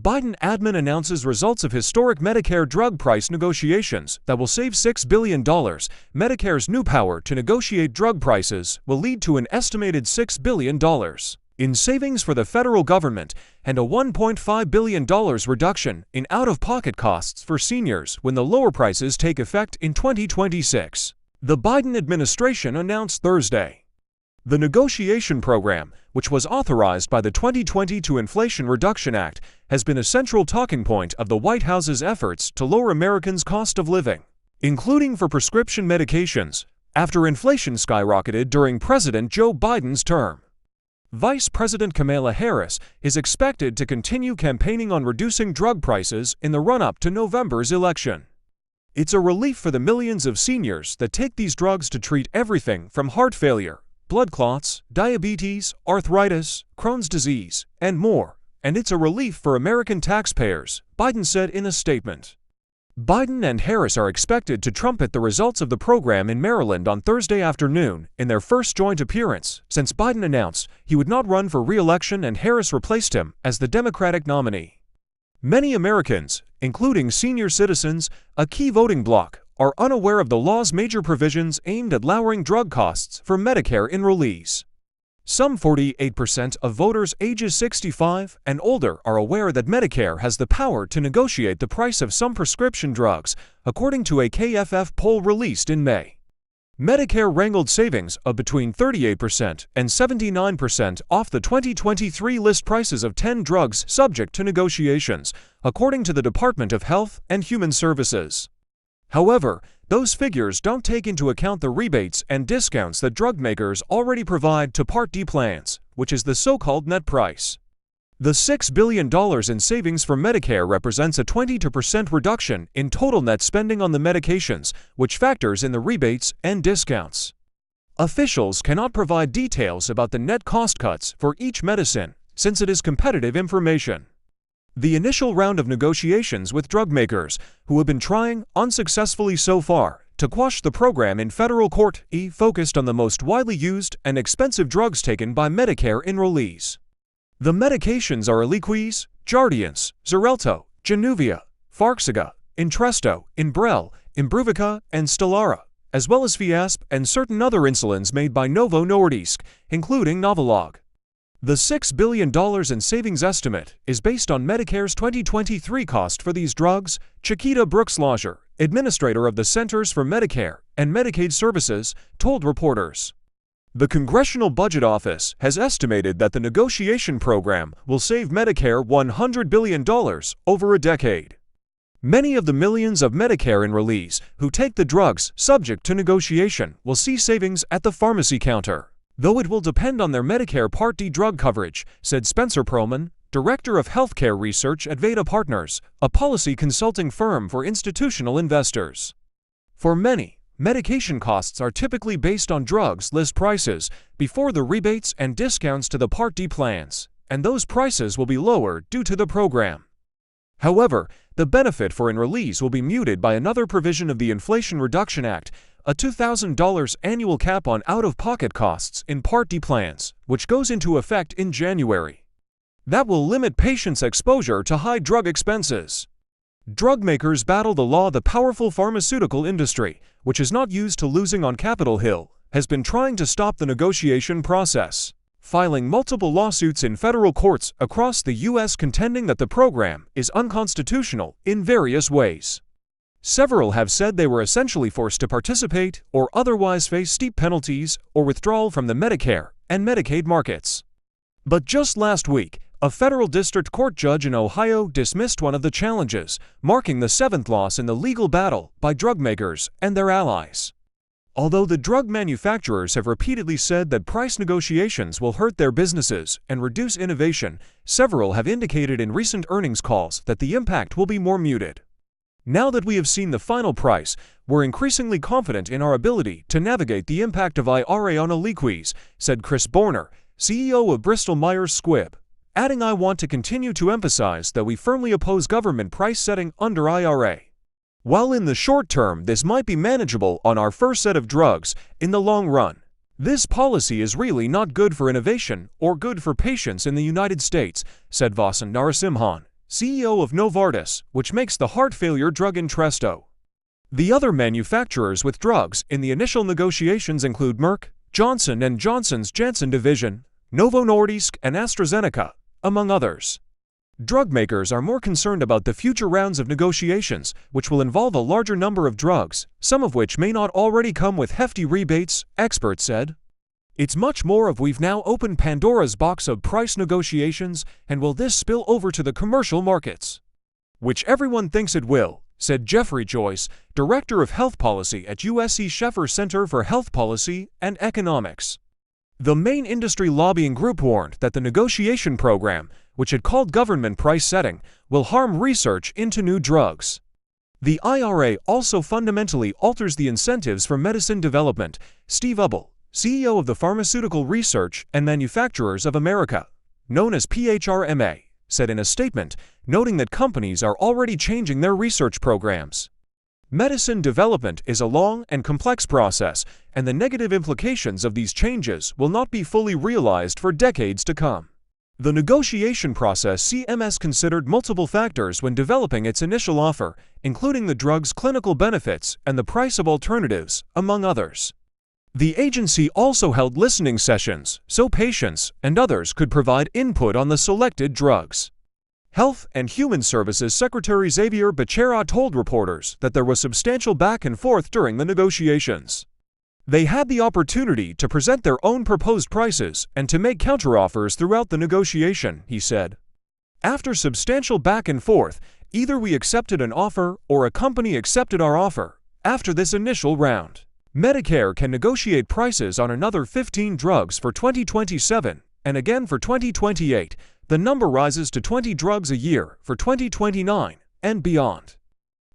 Biden admin announces results of historic Medicare drug price negotiations that will save $6 billion. Medicare's new power to negotiate drug prices will lead to an estimated $6 billion in savings for the federal government and a $1.5 billion reduction in out-of-pocket costs for seniors when the lower prices take effect in 2026. The Biden administration announced Thursday. The negotiation program, which was authorized by the 2022 Inflation Reduction Act, has been a central talking point of the White House's efforts to lower Americans' cost of living, including for prescription medications, after inflation skyrocketed during President Joe Biden's term. Vice President Kamala Harris is expected to continue campaigning on reducing drug prices in the run-up to November's election. It's a relief for the millions of seniors that take these drugs to treat everything from heart failure, blood clots, diabetes, arthritis, Crohn's disease, and more. And it's a relief for American taxpayers, Biden said in a statement. Biden and Harris are expected to trumpet the results of the program in Maryland on Thursday afternoon in their first joint appearance since Biden announced he would not run for re-election and Harris replaced him as the Democratic nominee. Many Americans, including senior citizens, a key voting bloc, are unaware of the law's major provisions aimed at lowering drug costs for Medicare enrollees. Some 48% of voters ages 65 and older are aware that Medicare has the power to negotiate the price of some prescription drugs, according to a KFF poll released in May. Medicare wrangled savings of between 38% and 79% off the 2023 list prices of 10 drugs subject to negotiations, according to the Department of Health and Human Services. However, those figures don't take into account the rebates and discounts that drug makers already provide to Part D plans, which is the so-called net price. The $6 billion in savings for Medicare represents a 22% reduction in total net spending on the medications, which factors in the rebates and discounts. Officials cannot provide details about the net cost cuts for each medicine, since it is competitive information. The initial round of negotiations with drug makers, who have been trying, unsuccessfully so far, to quash the program in federal court, focused on the most widely used and expensive drugs taken by Medicare enrollees. The medications are Eliquis, Jardiance, Xarelto, Januvia, Farxiga, Entresto, Inbrel, Imbruvica, and Stelara, as well as Fiasp and certain other insulins made by Novo Nordisk, including Novolog. The $6 billion in savings estimate is based on Medicare's 2023 cost for these drugs, Chiquita Brooks-Lager, administrator of the Centers for Medicare and Medicaid Services, told reporters. The Congressional Budget Office has estimated that the negotiation program will save Medicare $100 billion over a decade. Many of the millions of Medicare enrollees who take the drugs subject to negotiation will see savings at the pharmacy counter, though it will depend on their Medicare Part D drug coverage, said Spencer Perlman, Director of Healthcare Research at Veda Partners, a policy consulting firm for institutional investors. For many, medication costs are typically based on drugs list prices before the rebates and discounts to the Part D plans, and those prices will be lower due to the program. However, the benefit for enrollees will be muted by another provision of the Inflation Reduction Act, a $2,000 annual cap on out-of-pocket costs in Part D plans, which goes into effect in January. That will limit patients' exposure to high drug expenses. Drug makers battle the law. The powerful pharmaceutical industry, which is not used to losing on Capitol Hill, has been trying to stop the negotiation process, filing multiple lawsuits in federal courts across the U.S. contending that the program is unconstitutional in various ways. Several have said they were essentially forced to participate or otherwise face steep penalties or withdrawal from the Medicare and Medicaid markets. But just last week, a federal district court judge in Ohio dismissed one of the challenges, marking the 7th loss in the legal battle by drug makers and their allies. Although the drug manufacturers have repeatedly said that price negotiations will hurt their businesses and reduce innovation, several have indicated in recent earnings calls that the impact will be more muted. Now that we have seen the final price, we're increasingly confident in our ability to navigate the impact of IRA on Eliquis, said Chris Borner, CEO of Bristol Myers Squibb, adding, "I want to continue to emphasize that we firmly oppose government price setting under IRA. While in the short term this might be manageable on our first set of drugs, in the long run, this policy is really not good for innovation or good for patients in the United States," said Vasan Narasimhan, CEO of Novartis, which makes the heart failure drug Entresto. The other manufacturers with drugs in the initial negotiations include Merck, Johnson & Johnson's Janssen division, Novo Nordisk, and AstraZeneca, among others. Drug makers are more concerned about the future rounds of negotiations, which will involve a larger number of drugs, some of which may not already come with hefty rebates, experts said. It's much more of we've now opened Pandora's box of price negotiations, and will this spill over to the commercial markets? Which everyone thinks it will, said Jeffrey Joyce, Director of Health Policy at USC Sheffer Center for Health Policy and Economics. The main industry lobbying group warned that the negotiation program, which it called government price setting, will harm research into new drugs. The IRA also fundamentally alters the incentives for medicine development, Steve Ubble, CEO of the Pharmaceutical Research and Manufacturers of America, known as PHRMA, said in a statement, noting that companies are already changing their research programs. Medicine development is a long and complex process, and the negative implications of these changes will not be fully realized for decades to come. The negotiation process CMS considered multiple factors when developing its initial offer, including the drug's clinical benefits and the price of alternatives, among others. The agency also held listening sessions so patients and others could provide input on the selected drugs. Health and Human Services Secretary Xavier Becerra told reporters that there was substantial back and forth during the negotiations. They had the opportunity to present their own proposed prices and to make counteroffers throughout the negotiation, he said. After substantial back and forth, either we accepted an offer or a company accepted our offer. After this initial round, Medicare can negotiate prices on another 15 drugs for 2027 and again for 2028. The number rises to 20 drugs a year for 2029 and beyond.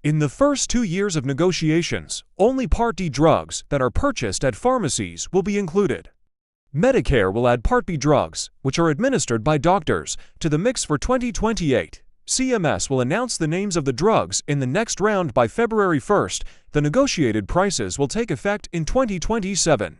In the first 2 years of negotiations, only Part D drugs that are purchased at pharmacies will be included. Medicare will add Part B drugs, which are administered by doctors, to the mix for 2028. CMS will announce the names of the drugs in the next round by February 1st. The negotiated prices will take effect in 2027.